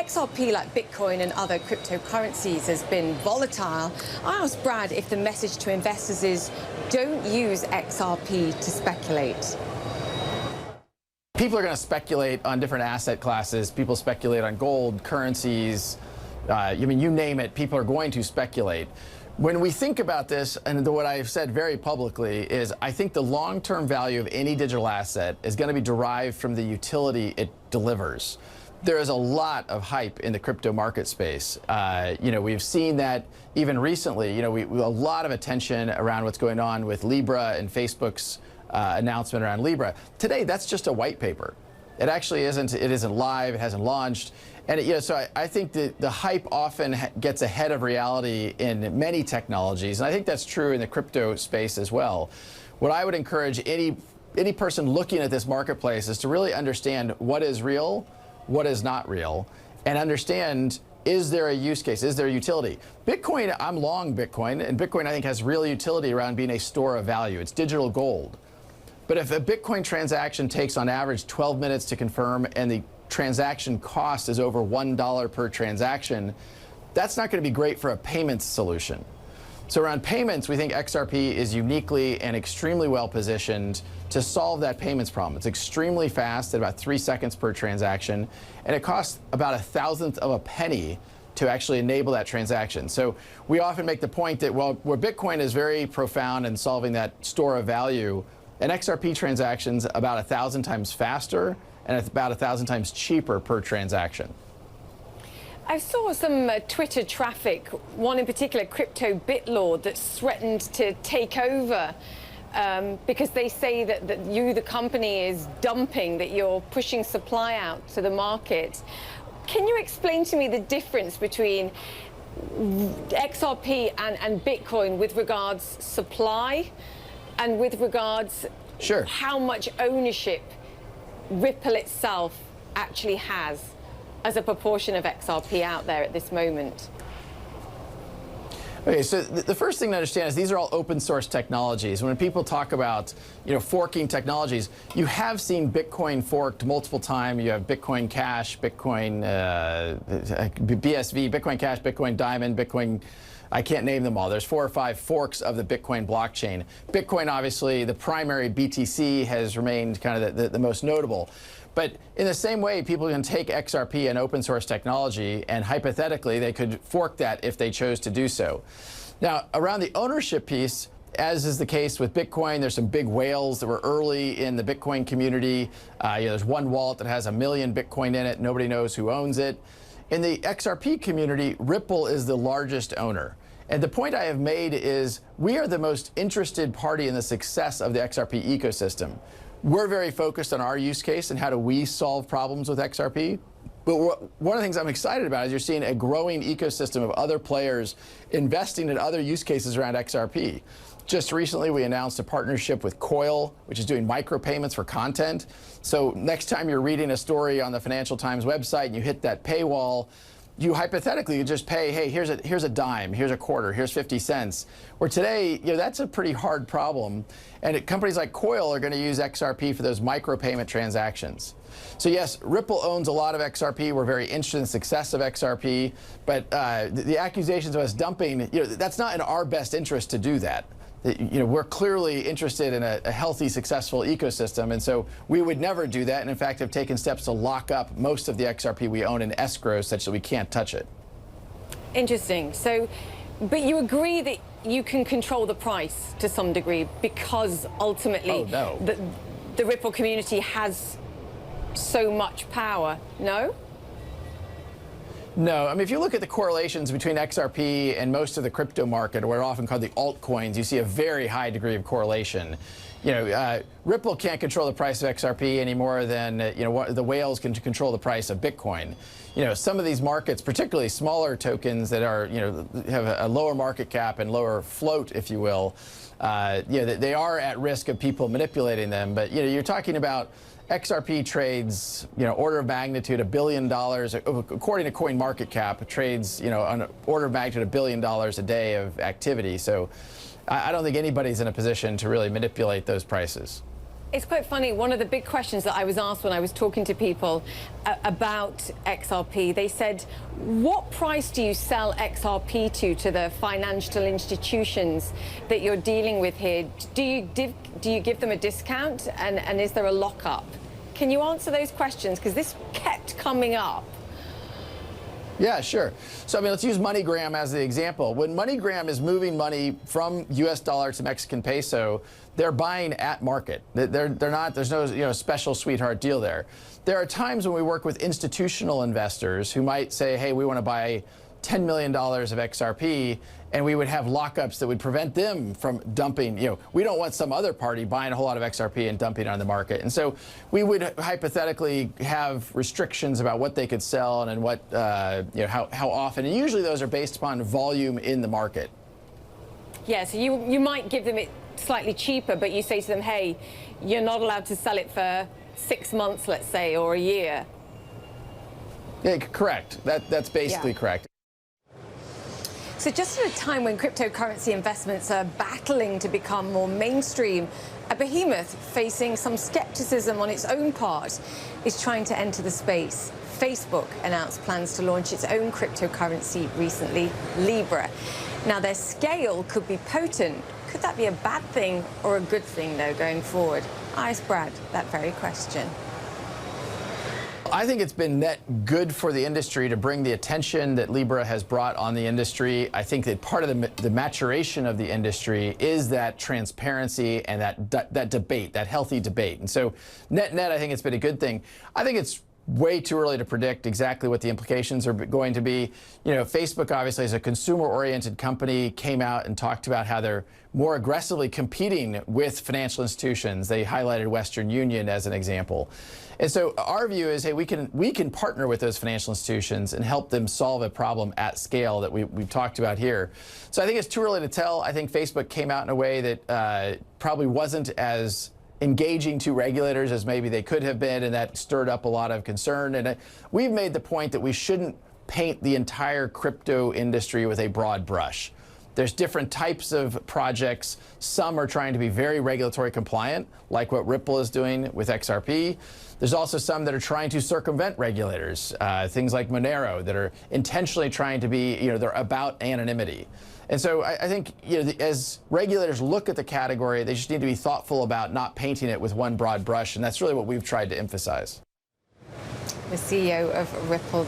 XRP, like Bitcoin and other cryptocurrencies, has been volatile. I asked Brad if the message to investors is don't use XRP to speculate. People are going to speculate on different asset classes. People speculate on gold, currencies. You name it, people are going to speculate. When we think about this, and what I've said very publicly is I think the long-term value of any digital asset is going to be derived from the utility it delivers. There is a lot of hype in the crypto market space. We've seen that even recently. A lot of attention around what's going on with Libra and Facebook's announcement around Libra. Today, that's just a white paper. It actually isn't. It isn't live. It hasn't launched. And so I think that the hype often gets ahead of reality in many technologies, and I think that's true in the crypto space as well. What I would encourage any person looking at this marketplace is to really understand what is real, what is not real, and understand, is there a use case? Is there a utility? Bitcoin, I'm long Bitcoin, and Bitcoin I think has real utility around being a store of value. It's digital gold. But if a Bitcoin transaction takes on average 12 minutes to confirm and the transaction cost is over $1 per transaction, that's not going to be great for a payments solution. So around payments, we think XRP is uniquely and extremely well positioned to solve that payments problem. It's extremely fast at about 3 seconds per transaction, and it costs about 1/1000th of a penny to actually enable that transaction. So we often make the point that, well, where Bitcoin is very profound in solving that store of value, an XRP transaction's about 1,000 times faster and it's about 1,000 times cheaper per transaction. I saw some Twitter traffic, one in particular, Crypto Bitlord, that's threatened to take over because they say that you, the company, is dumping, that you're pushing supply out to the market. Can you explain to me the difference between XRP and Bitcoin with regards supply and with regards how much ownership Ripple itself actually has as a proportion of XRP out there at this moment? Okay, so the first thing to understand is these are all open source technologies. When people talk about forking technologies, you have seen Bitcoin forked multiple times. You have Bitcoin Cash, Bitcoin BSV, Bitcoin Cash, Bitcoin Diamond, Bitcoin. I can't name them all. There's 4 or 5 forks of the Bitcoin blockchain. Bitcoin, obviously, the primary BTC has remained kind of the most notable. But in the same way, people can take XRP and open source technology, and hypothetically, they could fork that if they chose to do so. Now, around the ownership piece, as is the case with Bitcoin, there's some big whales that were early in the Bitcoin community. There's one wallet that has 1 million Bitcoin in it. Nobody knows who owns it. In the XRP community, Ripple is the largest owner. And the point I have made is we are the most interested party in the success of the XRP ecosystem. We're very focused on our use case and how do we solve problems with XRP. But one of the things I'm excited about is you're seeing a growing ecosystem of other players investing in other use cases around XRP. Just recently, we announced a partnership with Coil, which is doing micropayments for content. So next time you're reading a story on the Financial Times website and you hit that paywall, you hypothetically just pay, hey, here's a dime, here's a quarter, here's 50 cents. Where today, that's a pretty hard problem. And companies like Coil are going to use XRP for those micropayment transactions. So yes, Ripple owns a lot of XRP. We're very interested in the success of XRP. But the accusations of us dumping, that's not in our best interest to do that. We're clearly interested in a healthy, successful ecosystem, and so we would never do that, and in fact have taken steps to lock up most of the XRP we own in escrow such that we can't touch it. Interesting. So, but you agree that you can control the price to some degree because ultimately the Ripple community has so much power, no? No, I mean, if you look at the correlations between XRP and most of the crypto market, or what are often called the altcoins, you see a very high degree of correlation. Ripple can't control the price of XRP any more than the whales can control the price of Bitcoin. Some of these markets, particularly smaller tokens that are have a lower market cap and lower float, if you will, they are at risk of people manipulating them. But you're talking about XRP trades, order of magnitude $1 billion, according to CoinMarketCap, trades, on order of magnitude $1 billion a day of activity. So I don't think anybody's in a position to really manipulate those prices. It's quite funny. One of the big questions that I was asked when I was talking to people about XRP, they said, what price do you sell XRP to the financial institutions that you're dealing with here? Do you give them a discount, and is there a lockup? Can you answer those questions? Because this kept coming up. Yeah, sure. So, I mean, let's use MoneyGram as the example. When MoneyGram is moving money from US dollar to Mexican peso, they're buying at market. They're not, there's no special sweetheart deal there. There are times when we work with institutional investors who might say, hey, we want to buy $10 million of XRP, and we would have lockups that would prevent them from dumping. We don't want some other party buying a whole lot of XRP and dumping it on the market. And so we would hypothetically have restrictions about what they could sell and what, how often. And usually those are based upon volume in the market. Yeah, so you might give them it slightly cheaper, but you say to them, hey, you're not allowed to sell it for 6 months, let's say, or a year. Yeah, correct. That's basically correct. So just at a time when cryptocurrency investments are battling to become more mainstream, a behemoth facing some skepticism on its own part is trying to enter the space. Facebook announced plans to launch its own cryptocurrency recently, Libra. Now, their scale could be potent. Could that be a bad thing or a good thing, though, going forward? I asked Brad that very question. I think it's been net good for the industry to bring the attention that Libra has brought on the industry. I think that part of the maturation of the industry is that transparency and that debate, that healthy debate. And so net, I think it's been a good thing. I think it's way too early to predict exactly what the implications are going to be. Facebook obviously is a consumer-oriented company, came out and talked about how they're more aggressively competing with financial institutions. They highlighted Western Union as an example. And so our view is, hey, we can partner with those financial institutions and help them solve a problem at scale that we've talked about here. So I think it's too early to tell. I think Facebook came out in a way that probably wasn't as engaging to regulators as maybe they could have been, and that stirred up a lot of concern. And we've made the point that we shouldn't paint the entire crypto industry with a broad brush. There's different types of projects. Some are trying to be very regulatory compliant, like what Ripple is doing with XRP. There's also some that are trying to circumvent regulators, things like Monero, that are intentionally trying to be, they're about anonymity. And so I think, as regulators look at the category, they just need to be thoughtful about not painting it with one broad brush, and that's really what we've tried to emphasize. The CEO of Ripple.